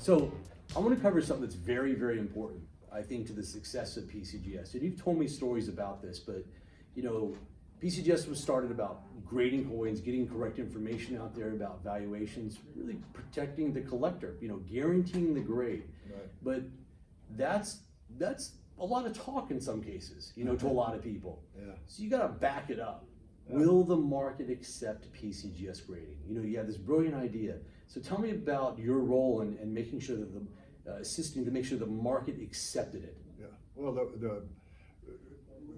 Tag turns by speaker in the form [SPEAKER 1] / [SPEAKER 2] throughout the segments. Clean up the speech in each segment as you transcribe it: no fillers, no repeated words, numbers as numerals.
[SPEAKER 1] So I want to cover something that's very, very important, I think, to the success of PCGS. And you've told me stories about this, but you know, PCGS was started about grading coins, getting correct information out there about valuations, really protecting the collector, you know, guaranteeing the grade.
[SPEAKER 2] Right.
[SPEAKER 1] But that's a lot of talk in some cases, you know, to a lot of people.
[SPEAKER 2] Yeah.
[SPEAKER 1] So you got to back it up.
[SPEAKER 2] Yeah.
[SPEAKER 1] Will the market accept PCGS grading? You know, you have this brilliant idea. So tell me about your role in making sure that assisting to make sure the market accepted it.
[SPEAKER 2] Yeah. Well,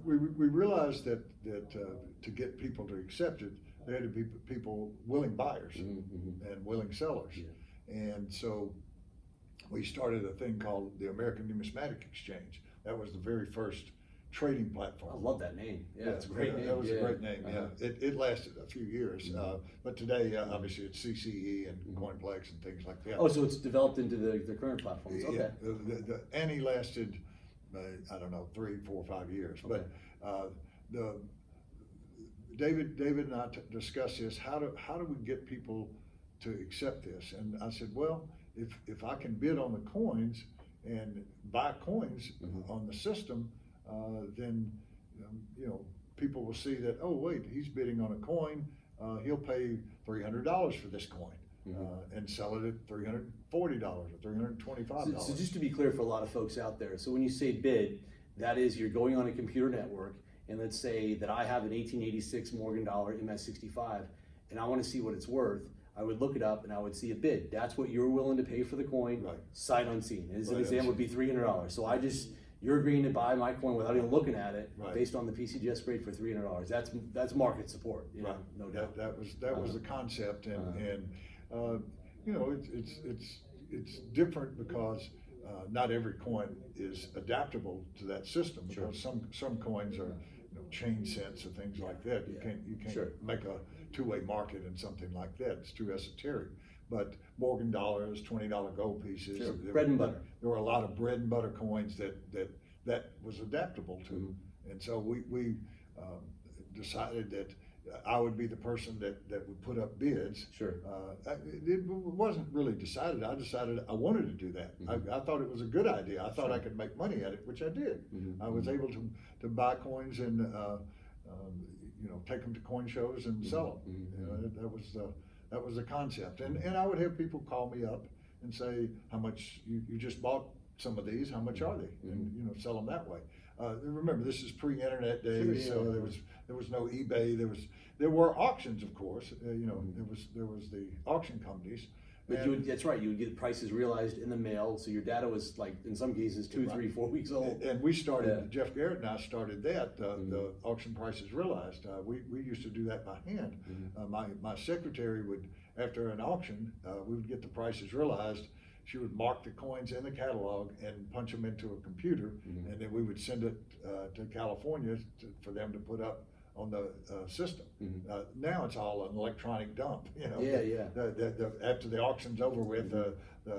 [SPEAKER 2] we realized that to get people to accept it, there had to be people, willing buyers and willing sellers.
[SPEAKER 1] Yeah.
[SPEAKER 2] And so we started a thing called the American Numismatic Exchange. That was the very first trading platform.
[SPEAKER 1] I love that name. Yeah, it's a great name.
[SPEAKER 2] That was
[SPEAKER 1] yeah.
[SPEAKER 2] a great name. Yeah, it lasted a few years, but today obviously it's CCE and Coinplex and things like that.
[SPEAKER 1] Oh, so it's developed into the current platforms. Okay.
[SPEAKER 2] Yeah, and he lasted, I don't know, 3, 4, 5 years.
[SPEAKER 1] Okay.
[SPEAKER 2] But David and I discussed this. How do we get people to accept this? And I said, well, if I can bid on the coins and buy coins on the system, then you know, people will see that, oh wait, he's bidding on a coin, he'll pay $300 for this coin and sell it at $340 or $325.
[SPEAKER 1] So just to be clear for a lot of folks out there, so when you say bid, that is you're going on a computer network, and let's say that I have an 1886 Morgan dollar MS65 and I want to see what it's worth. I would look it up and I would see a bid. That's what you're willing to pay for the coin,
[SPEAKER 2] right.
[SPEAKER 1] Sight unseen. As an
[SPEAKER 2] Right,
[SPEAKER 1] example would be $300. So you're agreeing to buy my coin without even looking at it,
[SPEAKER 2] right.
[SPEAKER 1] based on the PCGS grade for $300. That's market support, you know,
[SPEAKER 2] Right.
[SPEAKER 1] no doubt.
[SPEAKER 2] That was the concept, and you know, it's different because not every coin is adaptable to that system, because some coins are, you know, chain sense or things like that. You can't make a two-way market in something like that. It's too esoteric. But Morgan dollars, $20 gold pieces,
[SPEAKER 1] bread and butter.
[SPEAKER 2] There were a lot of bread and butter coins that was adaptable to, and so we decided that I would be the person that would put up bids.
[SPEAKER 1] Sure.
[SPEAKER 2] It wasn't really decided. I decided I wanted to do that. I thought it was a good idea. I thought I could make money at it, which I did. I was able to buy coins and you know, take them to coin shows and sell them. You know, that was the concept. And I would have people call me up and say, how much you just bought some of these, how much are they? And you know, sell them that way. Remember, this is pre-internet days, so there was no eBay. There were auctions, of course. You know, there was the auction companies.
[SPEAKER 1] But that's right, you would get prices realized in the mail, so your data was, like, in some cases 2, 3, 4 weeks old.
[SPEAKER 2] And we started, Jeff Garrett and I started that, the auction prices realized. We used to do that by hand. My secretary would, after an auction, we would get the prices realized. She would mark the coins in the catalog and punch them into a computer, and then we would send it to California for them to put up on the system. Now it's all an electronic dump. You know, after the auction's over with, the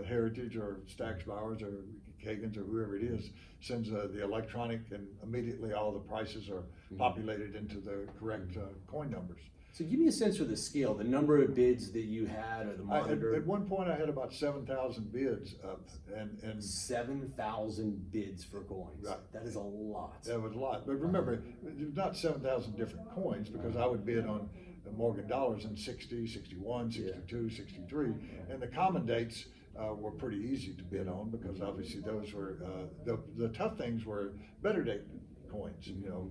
[SPEAKER 2] Heritage or Stack's Bowers or Kagan's or whoever it is sends the electronic, and immediately all the prices are populated into the correct coin numbers.
[SPEAKER 1] So give me a sense for the scale, the number of bids that you had, or the monitor.
[SPEAKER 2] At one point I had about 7,000 bids up, and
[SPEAKER 1] 7,000 bids for coins.
[SPEAKER 2] Right.
[SPEAKER 1] That is a lot.
[SPEAKER 2] That was a lot. But remember, there's not 7,000 different coins, because I would bid on Morgan dollars in 60, 61, 62, 63. And the common dates were pretty easy to bid on, because obviously those were, the tough things were better date coins, you know,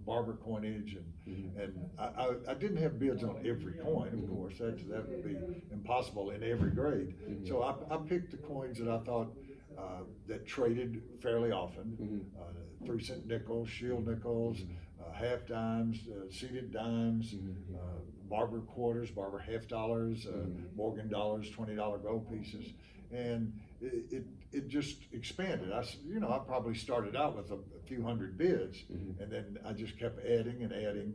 [SPEAKER 2] barber coinage, and I didn't have bids on every coin, of course. That would be impossible in every grade. So I picked the coins that I thought that traded fairly often: 3-cent nickels, shield nickels, half dimes, seated dimes, barber quarters, barber half dollars, Morgan dollars, $20 gold pieces, and it just expanded. I probably started out with a few hundred bids, and then I just kept adding and adding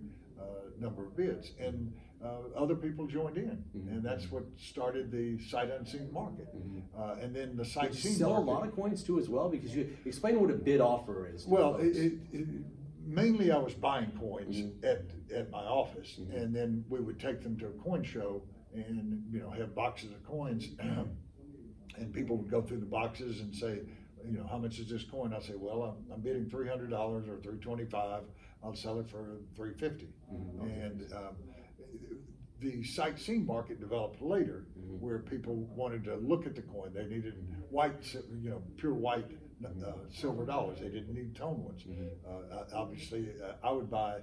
[SPEAKER 2] number of bids, and other people joined in, and that's what started the sight unseen market. And then the sight seen
[SPEAKER 1] sell
[SPEAKER 2] market.
[SPEAKER 1] a lot of coins too as well, because you explain what a bid offer is.
[SPEAKER 2] Well, mainly I was buying coins at my office, and then we would take them to a coin show and, you know, have boxes of coins. And people would go through the boxes and say, you know, how much is this coin? I say, well, I'm bidding $300 or $325. I'll sell it for $350. And the sightseeing market developed later, where people wanted to look at the coin. They needed white, you know, pure white silver dollars. They didn't need tone ones. Obviously, I would buy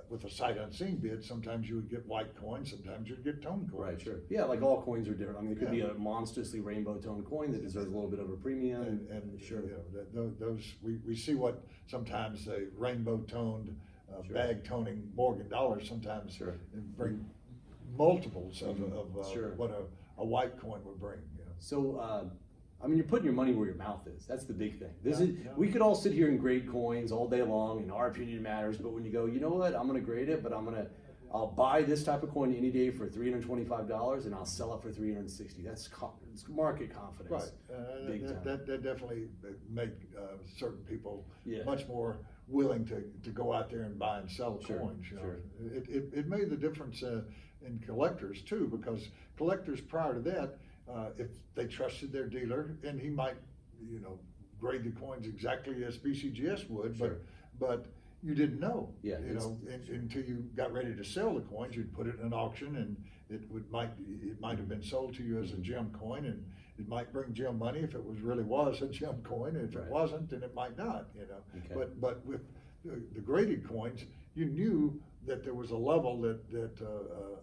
[SPEAKER 2] with a sight unseen bid. Sometimes you would get white coins, sometimes you'd get tone coins.
[SPEAKER 1] Right, sure. Yeah, like all coins are different. I mean, it could be a monstrously rainbow tone coin that deserves a little bit of a premium.
[SPEAKER 2] And
[SPEAKER 1] sure,
[SPEAKER 2] you know, those we see what sometimes the rainbow toned, bag toning Morgan dollars sometimes bring multiples of what a white coin would bring. You know?
[SPEAKER 1] So, I mean, you're putting your money where your mouth is. That's the big thing. We could all sit here and grade coins all day long, and our opinion matters. But when you go, you know what, I'm going to grade it, but I'll buy this type of coin any day for $325, and I'll sell it for $360. It's market confidence.
[SPEAKER 2] Right. That definitely make certain people much more willing to go out there and buy and sell coins. You know? It made the difference in collectors too, because collectors prior to that, if they trusted their dealer, and he might, you know, grade the coins exactly as PCGS would, but you didn't know, you know, until you got ready to sell the coins. You'd put it in an auction, and it might have been sold to you as a gem coin, and it might bring gem money if it really was a gem coin. And if it wasn't, then it might not, you know. But with the graded coins, you knew that there was a level that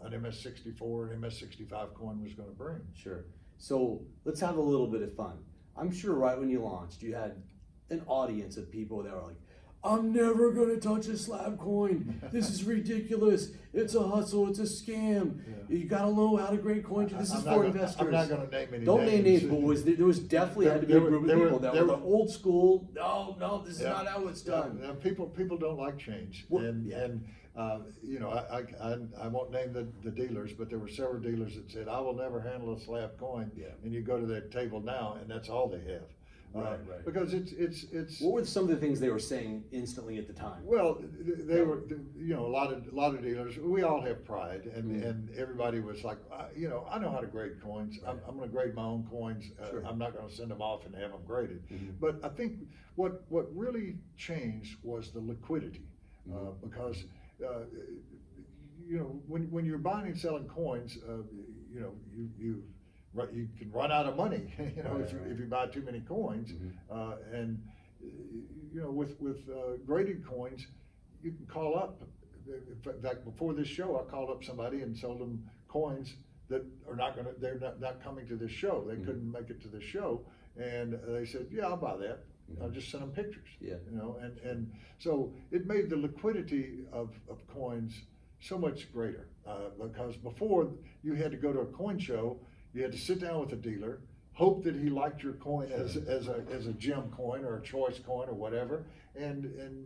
[SPEAKER 2] an MS-64 and MS-65 coin was going to bring.
[SPEAKER 1] Sure. So let's have a little bit of fun. I'm sure right when you launched, you had an audience of people that were like, I'm never going to touch a slab coin. This is ridiculous. It's a hustle. It's a scam. You got to know how to grade coins. This is for investors.
[SPEAKER 2] I'm not going to name any names.
[SPEAKER 1] Don't name names, but there was definitely had to be a group of people that were the old school. No, this is not how it's done.
[SPEAKER 2] People don't like change. And you know, I won't name the dealers, but there were several dealers that said, I will never handle a slab coin. And you go to that table now, and that's all they have.
[SPEAKER 1] Right.
[SPEAKER 2] Because it's.
[SPEAKER 1] What were some of the things they were saying instantly at the time?
[SPEAKER 2] Well, they were, you know, a lot of dealers. We all have pride, and everybody was like, you know, I know how to grade coins. I'm going to grade my own coins. I'm not going to send them off and have them graded. But I think what really changed was the liquidity, because you know, when you're buying and selling coins, you know, you can run out of money, you know, if you buy too many coins, and you know, with graded coins, you can call up. In fact, before this show, I called up somebody and sold them coins that are they're not coming to this show. They couldn't make it to the show, and they said, yeah, I'll buy that. I'll just send them pictures. You know, and so it made the liquidity of coins so much greater, because before you had to go to a coin show. You had to sit down with a dealer, hope that he liked your coin as a gem coin or a choice coin or whatever, and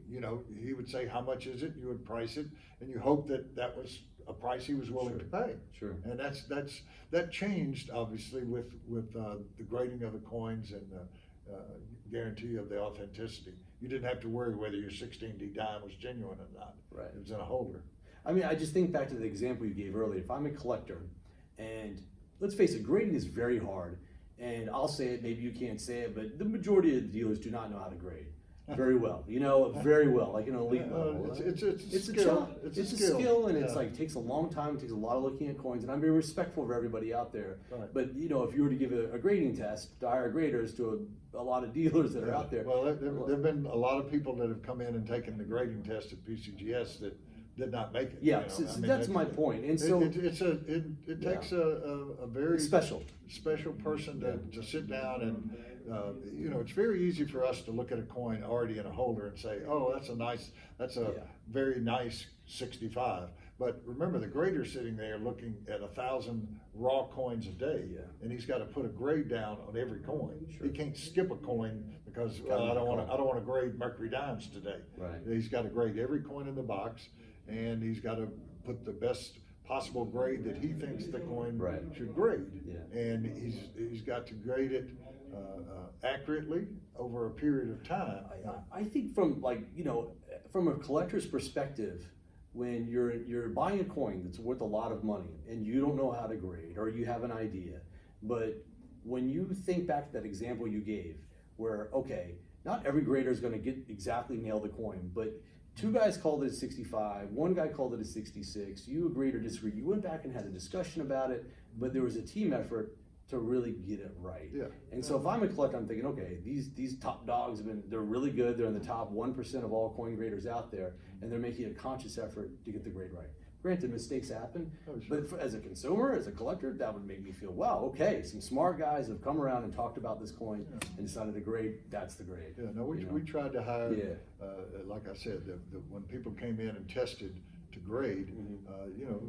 [SPEAKER 2] you know, he would say, how much is it? You would price it, and you hope that was a price he was willing to pay. And that changed obviously with the grading of the coins and the guarantee of the authenticity. You didn't have to worry whether your 16D dime was genuine or not. It was in a holder.
[SPEAKER 1] I mean, I just think back to the example you gave earlier. If I'm a collector, and let's face it, grading is very hard, and I'll say it, maybe you can't say it, but the majority of the dealers do not know how to grade very well, you know, very well, like an elite level.
[SPEAKER 2] It's a skill.
[SPEAKER 1] It's a skill, and it's like, it takes a long time, it takes a lot of looking at coins, and I'm very respectful of everybody out there. But, you know, if you were to give a grading test to hire graders to a lot of dealers that are out there.
[SPEAKER 2] Well, there have been a lot of people that have come in and taken the grading test at PCGS that did not make it.
[SPEAKER 1] Yeah, you know? I mean, that's my point. And so
[SPEAKER 2] it takes a very
[SPEAKER 1] special
[SPEAKER 2] person to sit down and you know, it's very easy for us to look at a coin already in a holder and say, oh, that's a very nice 65. But remember, the grader's sitting there looking at 1,000 raw coins a day, and he's got to put a grade down on every coin. He can't skip a coin because I don't want to grade Mercury dimes today. He's got to grade every coin in the box, and he's got to put the best possible grade that he thinks the coin should grade. And he's got to grade it accurately over a period of time.
[SPEAKER 1] I think from, like, you know, from a collector's perspective, when you're buying a coin that's worth a lot of money and you don't know how to grade, or you have an idea, but when you think back to that example you gave, where, okay, not every grader is gonna get exactly nail the coin, but two guys called it a 65, one guy called it a 66, you agreed or disagreed, you went back and had a discussion about it, but there was a team effort to really get it right.
[SPEAKER 2] Yeah.
[SPEAKER 1] And so if I'm a collector, I'm thinking, okay, these top dogs they're really good, they're in the top 1% of all coin graders out there, and they're making a conscious effort to get the grade right. Granted, mistakes happen,
[SPEAKER 2] Oh, sure.
[SPEAKER 1] but as a consumer, as a collector, that would make me feel, wow, okay, some smart guys have come around and talked about this coin and decided to grade, that's the grade.
[SPEAKER 2] Yeah, no, we tried to hire,
[SPEAKER 1] Yeah.
[SPEAKER 2] like I said, when people came in and tested to grade, you know,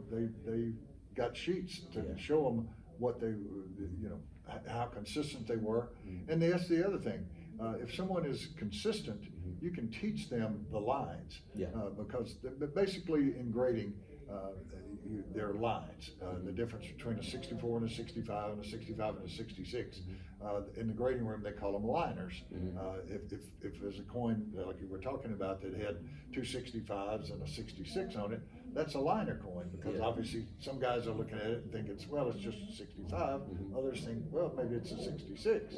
[SPEAKER 2] they got sheets to show them what they, you know, how consistent they were. And that's the other thing. If someone is consistent, you can teach them the lines.
[SPEAKER 1] Yeah.
[SPEAKER 2] Because basically in grading, there are lines. The difference between a 64 and a 65 and a 65 and a 66. In the grading room, they call them liners. If there's a coin, like you were talking about, that had two 65s and a 66 on it, that's a liner coin, because obviously some guys are looking at it and think well, it's just a 65. Others think, well, maybe it's a 66.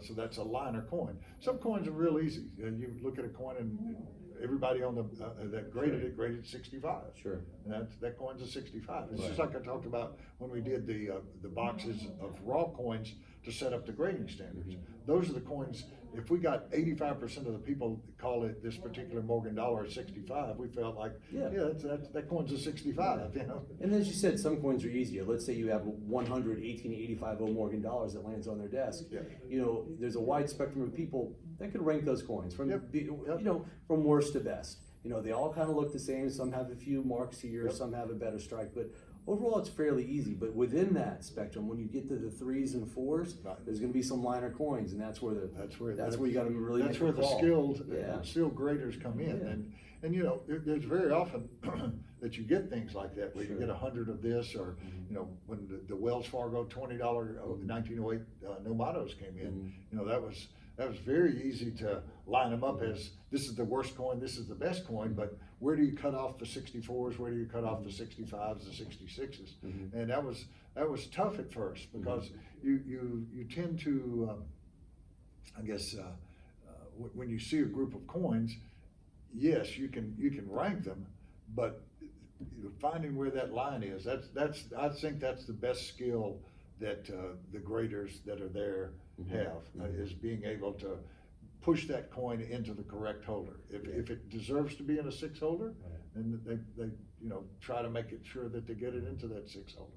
[SPEAKER 2] So that's a liner coin. Some coins are real easy. You look at a coin and everybody on the that graded it graded 65.
[SPEAKER 1] Sure.
[SPEAKER 2] And that coin's a 65. It's just like I talked about when we did the boxes of raw coins to set up the grading standards. Those are the coins. If we got 85% of the people call it this particular Morgan dollar a 65, we felt like, that coin's a 65. You know.
[SPEAKER 1] And as you said, some coins are easier. Let's say you have 100 1885 Morgan dollars that lands on their desk. You know, there's a wide spectrum of people that could rank those coins from you know, from worst to best. You know, they all kind of look the same. Some have a few marks here, some have a better strike, but overall it's fairly easy. But within that spectrum, when you get to the 3s and 4s, there's going to be some liner coins, and that's where you got to really
[SPEAKER 2] that's
[SPEAKER 1] make
[SPEAKER 2] where
[SPEAKER 1] the
[SPEAKER 2] the
[SPEAKER 1] call.
[SPEAKER 2] skilled graders come in. And you know, there's very often that you get things like that, where you get 100 of this, or you know, when the Wells Fargo $20 1908 Numismatics came in, you know, that was very easy to line them up as this is the worst coin, this is the best coin, but where do you cut off the 64s? Where do you cut off the 65s, the 66s? And that was tough at first, because you tend to, I guess, when you see a group of coins, yes, you can rank them, but finding where that line is, I think that's the best skill that the graders that are there have, is being able to push that coin into the correct holder. If it deserves to be in a 6 holder, then they you know, try to make it sure that they get it into that 6 holder.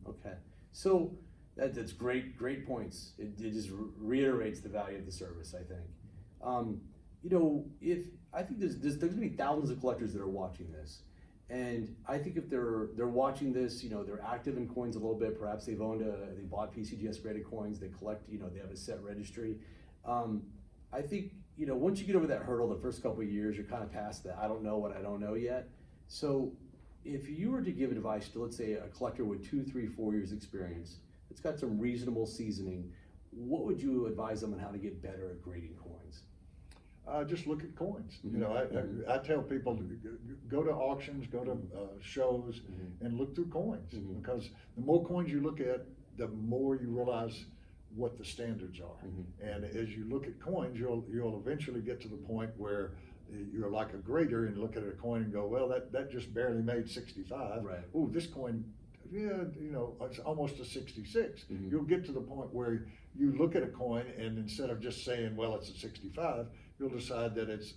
[SPEAKER 1] Okay, so that's great points. It just reiterates the value of the service, I think. You know, I think there's going to be thousands of collectors that are watching this. And I think if they're watching this, you know, they're active in coins a little bit. Perhaps they bought PCGS graded coins. They collect, you know, they have a set registry. I think, you know, once you get over that hurdle, the first couple of years, you're kind of past that. I don't know what I don't know yet. So if you were to give advice to, let's say, a collector with 2, 3, 4 years experience, it's got some reasonable seasoning, what would you advise them on how to get better at grading coins?
[SPEAKER 2] Just look at coins. You know, I tell people to go to auctions, go to shows, and look through coins, because the more coins you look at, the more you realize what the standards are. And as you look at coins, you'll eventually get to the point where you're like a grader and look at a coin and go, well, that just barely made 65. Ooh, this coin, you know, it's almost a 66. You'll get to the point where you look at a coin, and instead of just saying, well, it's a 65, you'll decide that it's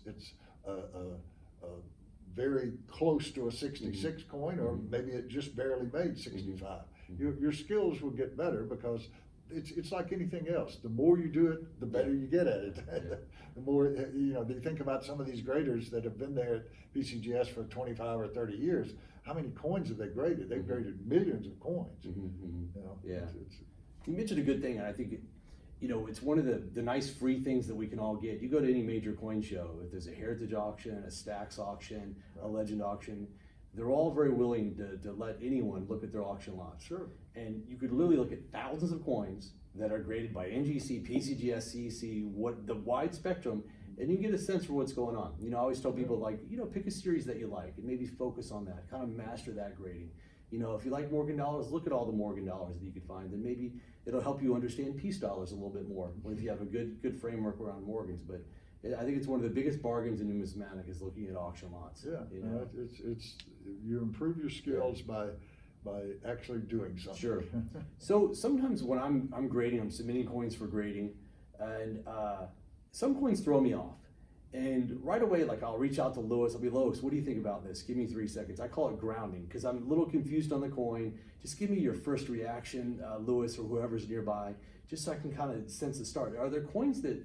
[SPEAKER 2] very close to a 66 coin, or maybe it just barely made 65. Your skills will get better, because it's like anything else. The more you do it, the better you get at it. The more, you know, you think about some of these graders that have been there at PCGS for 25 or 30 years, how many coins have they graded? They've graded millions of coins. You know,
[SPEAKER 1] you mentioned a good thing, and I think you know, it's one of the nice free things that we can all get. You go to any major coin show, if there's a heritage auction, a stacks auction, a legend auction, they're all very willing to let anyone look at their auction lots. And you could literally look at thousands of coins that are graded by NGC, PCGS, CEC, what the wide spectrum, and you get a sense for what's going on. You know, I always tell people, like, you know, pick a series that you like and maybe focus on that, kind of master that grading. You know, if you like Morgan dollars, look at all the Morgan dollars that you could find, and maybe it'll help you understand peace dollars a little bit more if you have a good framework around Morgans. But I think it's one of the biggest bargains in numismatic is looking at auction lots.
[SPEAKER 2] Yeah,
[SPEAKER 1] you know?
[SPEAKER 2] it's you improve your skills by actually doing something.
[SPEAKER 1] Sure. So sometimes when I'm grading, I'm submitting coins for grading, and some coins throw me off. And right away, like I'll reach out to Lewis, I'll be, Lewis, what do you think about this? Give me 3 seconds. I call it grounding because I'm a little confused on the coin. Just give me your first reaction, Lewis or whoever's nearby, just so I can kind of sense the start. Are there coins that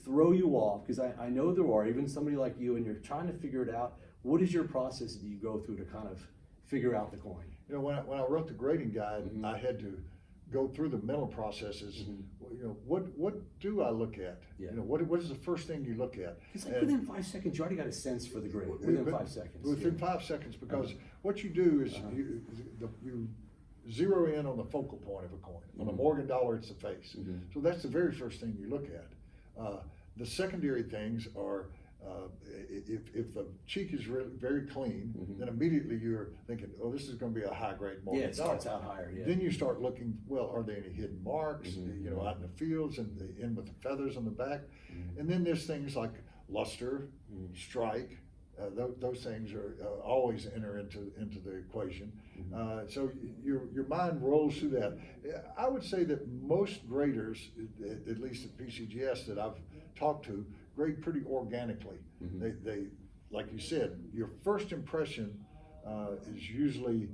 [SPEAKER 1] throw you off? Because I know there are, even somebody like you, and you're trying to figure it out. What is your process that you go through to kind of figure out the coin?
[SPEAKER 2] You know, when I wrote the grading guide,
[SPEAKER 1] Mm-hmm.
[SPEAKER 2] I had to go through the mental processes.
[SPEAKER 1] Mm-hmm.
[SPEAKER 2] You know, what do I look at?
[SPEAKER 1] Yeah.
[SPEAKER 2] You know, what is the first thing you look at?
[SPEAKER 1] It's like within 5 seconds, you already got a sense for the grade. Within 5 seconds.
[SPEAKER 2] Within
[SPEAKER 1] yeah.
[SPEAKER 2] 5 seconds, because what you do is you zero in on the focal point of a coin. On a Morgan dollar, it's the face. So that's the very first thing you look at. The secondary things are if the cheek is really very clean, then immediately you're thinking, oh, this is going to be a high grade Morgan
[SPEAKER 1] Yeah, it
[SPEAKER 2] dollar.
[SPEAKER 1] starts out higher. Yeah.
[SPEAKER 2] Then you start looking, well, are there any hidden marks, you know, out in the fields and the in with the feathers on the back? And then there's things like luster, strike, those things are always enter into the equation. So your mind rolls through that. I would say that most graders, at least at PCGS that I've talked to, grade pretty organically. They like you said, your first impression is usually,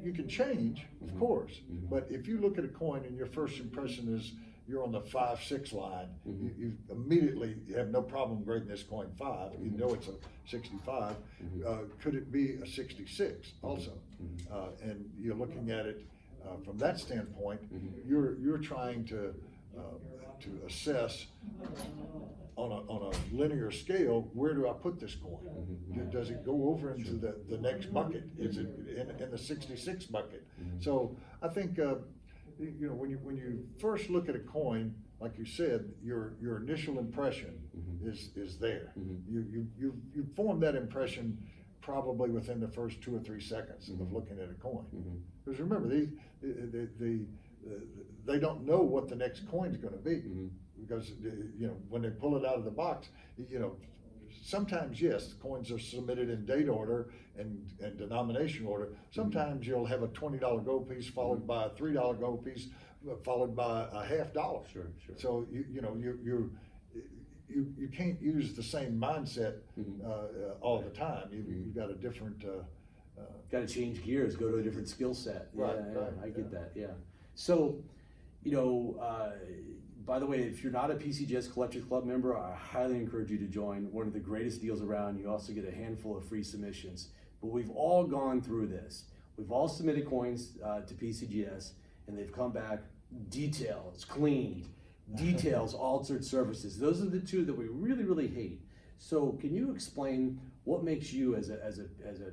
[SPEAKER 2] you can change, of course, but if you look at a coin and your first impression is you're on the 5-6 line, you immediately have no problem grading this coin 5. You know it's a 65. Could it be a 66 also? And you're looking at it from that standpoint. You're trying to assess on a linear scale, where do I put this coin? Does it go over into the next bucket? Is it in the 66 bucket? So I think you know, when you first look at a coin, like you said, your initial impression is there. You form that impression probably within the first 2 or 3 seconds of looking at a coin. Because remember, they don't know what the next coin's going to be. Because you know, when they pull it out of the box, you know, sometimes yes, coins are submitted in date order and denomination order. Sometimes you'll have a $20 gold piece followed by a $3 gold piece followed by a $50.
[SPEAKER 1] Sure.
[SPEAKER 2] So you know you can't use the same mindset all the time. You've got a different.
[SPEAKER 1] Got to change gears, go to a different skill set.
[SPEAKER 2] Right,
[SPEAKER 1] I get that. Yeah. So, you know, by the way, if you're not a PCGS Collectors Club member, I highly encourage you to join. One of the greatest deals around. You also get a handful of free submissions. But we've all gone through this. We've all submitted coins to PCGS, and they've come back details, cleaned, details, altered surfaces. Those are the two that we really, really hate. So can you explain what makes you as a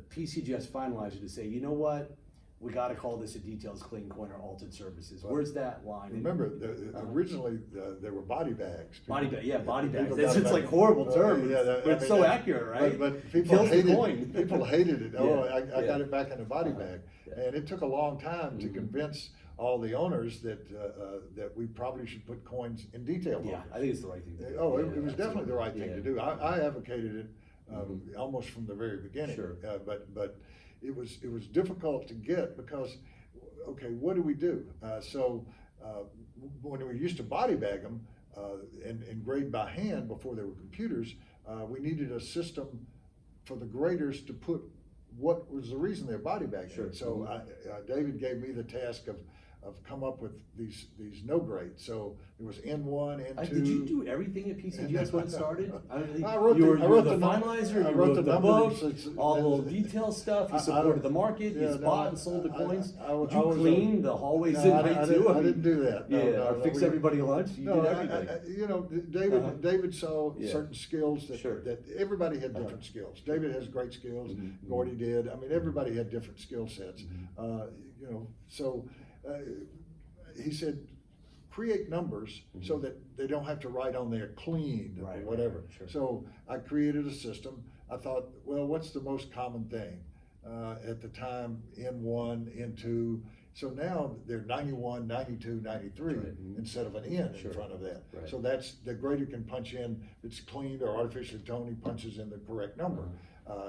[SPEAKER 1] PCGS finalizer to say, you know what? We got to call this a details clean coin or altered surfaces. Where's that line?
[SPEAKER 2] Remember, originally there were body bags.
[SPEAKER 1] Body bags.
[SPEAKER 2] People
[SPEAKER 1] It's
[SPEAKER 2] got
[SPEAKER 1] like
[SPEAKER 2] back.
[SPEAKER 1] horrible term,
[SPEAKER 2] Yeah,
[SPEAKER 1] but it's so accurate, right?
[SPEAKER 2] But people
[SPEAKER 1] Kills
[SPEAKER 2] hated
[SPEAKER 1] the coin.
[SPEAKER 2] People hated it. Oh,
[SPEAKER 1] Yeah,
[SPEAKER 2] I got it back in a body bag,
[SPEAKER 1] yeah.
[SPEAKER 2] and it took a long time to convince all the owners that we probably should put coins in detail.
[SPEAKER 1] Yeah, I think it's the right thing to do.
[SPEAKER 2] Oh,
[SPEAKER 1] Yeah,
[SPEAKER 2] it was definitely the right thing to do. I advocated it almost from the very beginning.
[SPEAKER 1] Sure.
[SPEAKER 2] But it was difficult to get because, okay, what do we do? When we used to body bag them and grade by hand before there were computers, we needed a system for the graders to put what was the reason they're body bagging.
[SPEAKER 1] Sure.
[SPEAKER 2] So David gave me the task of come up with these no grades. So there was N1, N2.
[SPEAKER 1] Did you do everything at PCGS when it started?
[SPEAKER 2] I wrote
[SPEAKER 1] you were
[SPEAKER 2] the
[SPEAKER 1] finalizer,
[SPEAKER 2] I
[SPEAKER 1] you
[SPEAKER 2] wrote
[SPEAKER 1] wrote the book,
[SPEAKER 2] numbers.
[SPEAKER 1] all the little detail stuff, you supported the market, you bought and sold the coins. Did you clean the hallways at night too?
[SPEAKER 2] I didn't do that.
[SPEAKER 1] Or fix everybody lunch? You did everything.
[SPEAKER 2] You know, David saw certain skills that everybody had different skills. David has great skills, Gordy did. I mean, everybody had different skill sets. You know, so he said, create numbers so that they don't have to write on there clean or whatever.
[SPEAKER 1] Sure.
[SPEAKER 2] So I created a system. I thought, well, what's the most common thing? at the time, N1, N2. So now they're 91, 92, 93
[SPEAKER 1] Right.
[SPEAKER 2] instead of an N
[SPEAKER 1] Sure.
[SPEAKER 2] in front of that.
[SPEAKER 1] Right.
[SPEAKER 2] So that's, the grader can punch in, if it's cleaned or artificially toned, he punches in the correct number.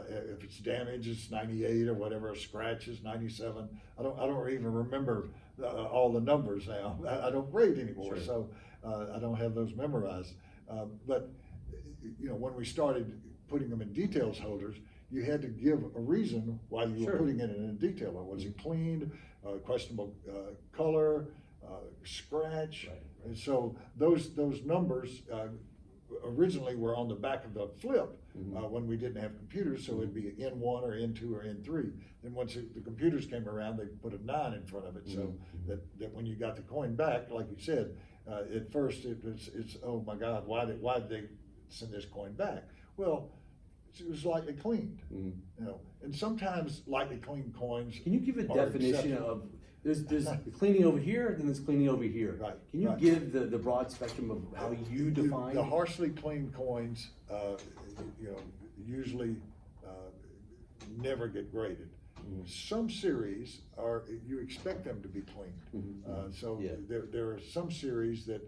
[SPEAKER 2] If it's damaged, it's 98 or whatever, a scratch is 97. I don't even remember all the numbers now. I don't grade anymore,
[SPEAKER 1] Sure.
[SPEAKER 2] so I don't have those memorized. But you know, when we started putting them in details holders, you had to give a reason why you
[SPEAKER 1] Sure.
[SPEAKER 2] were putting it in a detailer. Was it cleaned, questionable color, scratch?
[SPEAKER 1] Right.
[SPEAKER 2] And so those numbers originally were on the back of the flip when we didn't have computers, so it'd be N1 or N2 or N3. Then once the computers came around, they put a 9 in front of it, so that when you got the coin back, like you said, at first it's oh my God, why did they send this coin back? Well, it was lightly cleaned, you know, and sometimes lightly cleaned coins.
[SPEAKER 1] Can you give a
[SPEAKER 2] are
[SPEAKER 1] definition
[SPEAKER 2] acceptable.
[SPEAKER 1] of, there's cleaning over here, then there's cleaning over here.
[SPEAKER 2] Right,
[SPEAKER 1] Can you
[SPEAKER 2] right.
[SPEAKER 1] give the broad spectrum of how you define?
[SPEAKER 2] The harshly cleaned coins, you know, usually never get graded. Some series you expect them to be cleaned. So
[SPEAKER 1] Yeah.
[SPEAKER 2] there are some series that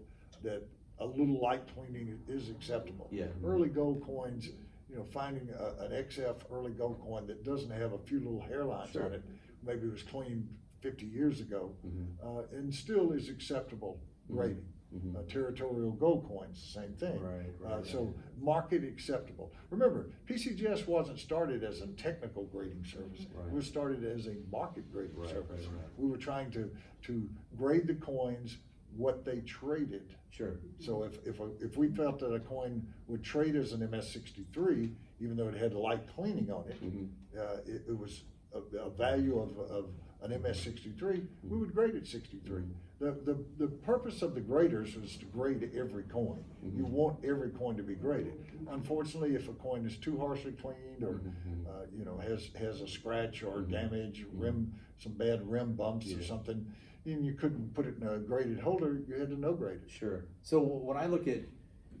[SPEAKER 2] a little light cleaning is acceptable.
[SPEAKER 1] Yeah.
[SPEAKER 2] Early gold coins, you know, finding an XF early gold coin that doesn't have a few little hairlines
[SPEAKER 1] Sure.
[SPEAKER 2] on it, maybe it was cleaned 50 years ago, and still is acceptable grading. Territorial gold coins, same thing.
[SPEAKER 1] Right,
[SPEAKER 2] So market acceptable. Remember, PCGS wasn't started as a technical grading service.
[SPEAKER 1] Right.
[SPEAKER 2] It was started as a market grading
[SPEAKER 1] Right,
[SPEAKER 2] service.
[SPEAKER 1] right.
[SPEAKER 2] We were trying to grade the coins what they traded.
[SPEAKER 1] Sure.
[SPEAKER 2] So if we felt that a coin would trade as an MS63, even though it had light cleaning on it, it was a value of an MS63, we would grade it 63. The purpose of the graders was to grade every coin. You want every coin to be graded. Unfortunately, if a coin is too harshly cleaned or you know, has a scratch or damage, some bad rim bumps or something, and you couldn't put it in a graded holder, you had to no grade it.
[SPEAKER 1] Sure. So when I look at,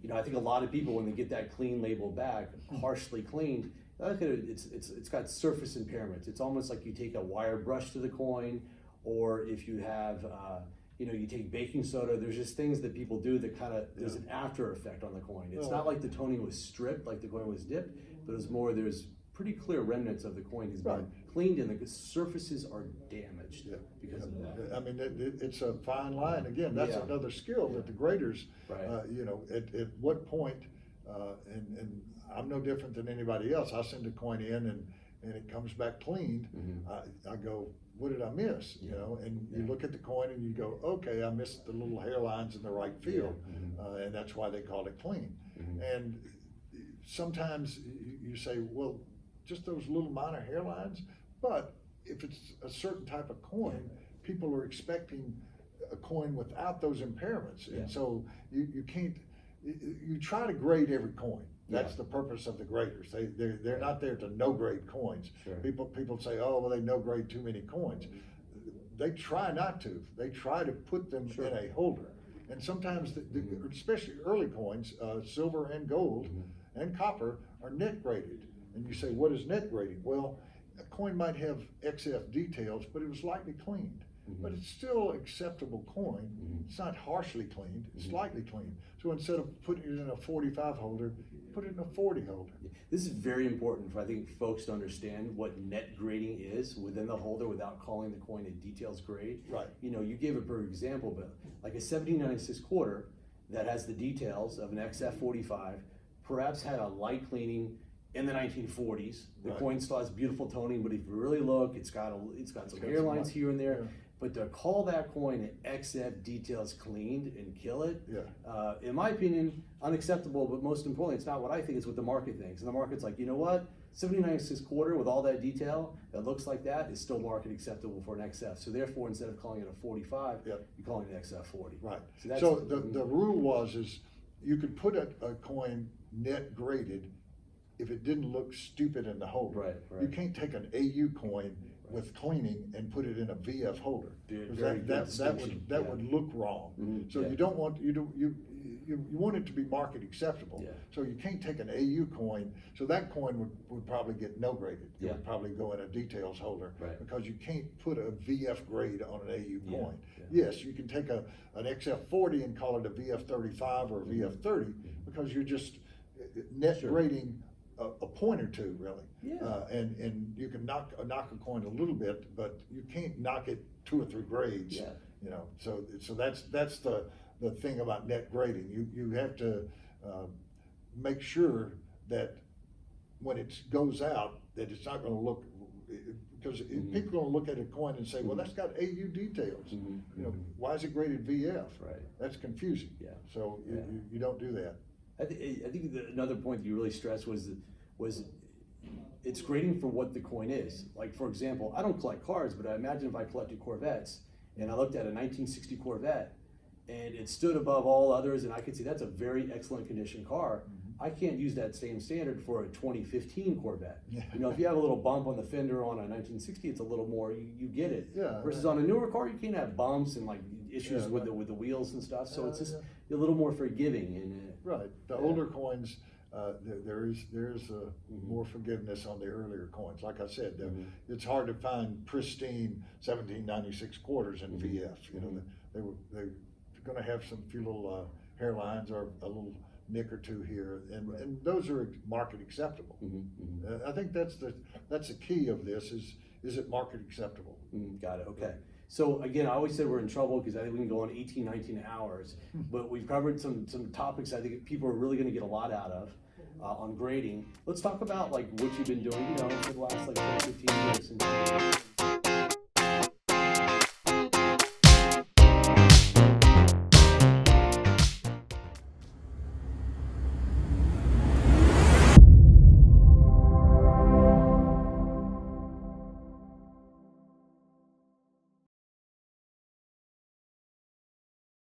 [SPEAKER 1] you know, I think a lot of people, when they get that clean label back, harshly cleaned, I look at it, it's got surface impairments. It's almost like you take a wire brush to the coin, or if you have, you know, you take baking soda. There's just things that people do that kind of, there's an after effect on the coin. It's not like the toning was stripped, like the coin was dipped, but it's more, there's pretty clear remnants of the coin has been cleaned and the surfaces are damaged because of that.
[SPEAKER 2] I mean, it's a fine line. Again, that's another skill that the graders, you know, at what point, and I'm no different than anybody else. I send a coin in and it comes back cleaned. I go, what did I miss? You know, and you look at the coin and you go, okay, I missed the little hairlines in the right field, and that's why they called it clean. And sometimes you say, well, just those little minor hairlines, but if it's a certain type of coin, people are expecting a coin without those impairments, and so you can't. You try to grade every coin. That's the purpose of the graders. They're not there to no grade coins.
[SPEAKER 1] Sure.
[SPEAKER 2] People say, oh, well, they no grade too many coins. They try not to. They try to put them in a holder, and sometimes especially early coins, silver and gold and copper are net graded. And you say, what is net grading? Well, a coin might have XF details, but it was lightly cleaned. But it's still acceptable coin. It's not harshly cleaned, it's lightly cleaned. So instead of putting it in a 45 holder, put it in a 40 holder.
[SPEAKER 1] This is very important for, I think, folks to understand what net grading is within the holder without calling the coin a details grade.
[SPEAKER 2] Right.
[SPEAKER 1] You know, you gave a perfect example, but like a 1796 quarter that has the details of an XF45, perhaps had a light cleaning in the 1940s. The coin still has beautiful toning, but if you really look, it's got some hairlines here and there. But to call that coin an XF details cleaned and kill it, in my opinion, unacceptable. But most importantly, it's not what I think; it's what the market thinks. And the market's like, you know what? 1796 quarter with all that detail that looks like that is still market acceptable for an XF. So therefore, instead of calling it a 45, you're calling it an XF40.
[SPEAKER 2] Right.
[SPEAKER 1] So,
[SPEAKER 2] the rule is you could put a coin net graded if it didn't look stupid in the holder.
[SPEAKER 1] Right, right.
[SPEAKER 2] You can't take an AU coin with cleaning and put it in a VF holder.
[SPEAKER 1] Very
[SPEAKER 2] 'Cause
[SPEAKER 1] good distinction,
[SPEAKER 2] that
[SPEAKER 1] yeah.
[SPEAKER 2] would look wrong.
[SPEAKER 1] Mhm,
[SPEAKER 2] So
[SPEAKER 1] yeah.
[SPEAKER 2] you don't want, you want it to be market acceptable.
[SPEAKER 1] Yeah.
[SPEAKER 2] So you can't take an AU coin, so that coin would probably get no graded. It
[SPEAKER 1] Yeah.
[SPEAKER 2] would probably go in a details holder.
[SPEAKER 1] Right.
[SPEAKER 2] Because you can't put a VF grade on an AU
[SPEAKER 1] Yeah,
[SPEAKER 2] coin.
[SPEAKER 1] yeah.
[SPEAKER 2] Yes, you can take an XF40 and call it a VF35 or a VF30, because you're just net
[SPEAKER 1] Sure.
[SPEAKER 2] grading a point or two, really.
[SPEAKER 1] Yeah.
[SPEAKER 2] And you can knock a coin a little bit, but you can't knock it 2 or 3 grades.
[SPEAKER 1] Yeah.
[SPEAKER 2] You know, so that's the thing about net grading. You have to make sure that when it goes out, that it's not gonna look, because people are gonna look at a coin and say, well, that's got AU details.
[SPEAKER 1] Mhm.
[SPEAKER 2] You know, why is it graded VF?
[SPEAKER 1] Right.
[SPEAKER 2] That's confusing.
[SPEAKER 1] Yeah.
[SPEAKER 2] So
[SPEAKER 1] Yeah.
[SPEAKER 2] you don't do that.
[SPEAKER 1] I think another point that you really stressed was it's grading for what the coin is. Like, for example, I don't collect cars, but I imagine if I collected Corvettes and I looked at a 1960 Corvette and it stood above all others and I could see that's a very excellent condition car, I can't use that same standard for a 2015 Corvette.
[SPEAKER 2] Yeah.
[SPEAKER 1] You know, if you have a little bump on the fender on a 1960, it's a little more, you get it.
[SPEAKER 2] Yeah.
[SPEAKER 1] Versus on a newer car, you can't have bumps and like issues
[SPEAKER 2] Yeah,
[SPEAKER 1] with
[SPEAKER 2] right.
[SPEAKER 1] the wheels and stuff. So it's just
[SPEAKER 2] Yeah.
[SPEAKER 1] a little more forgiving and.
[SPEAKER 2] Right, the
[SPEAKER 1] Yeah.
[SPEAKER 2] older coins, there is more forgiveness on the earlier coins. Like I said, it's hard to find pristine 1796 quarters in VF. You know, they're gonna have some few little hairlines or a little nick or two here, and those are market acceptable. I think that's the key of this is it market acceptable?
[SPEAKER 1] Got it, okay. So again, I always said we're in trouble because I think we can go on 18, 19 hours, but we've covered some topics I think people are really gonna get a lot out of on grading. Let's talk about like what you've been doing, you know, for the last like 10, 15 years.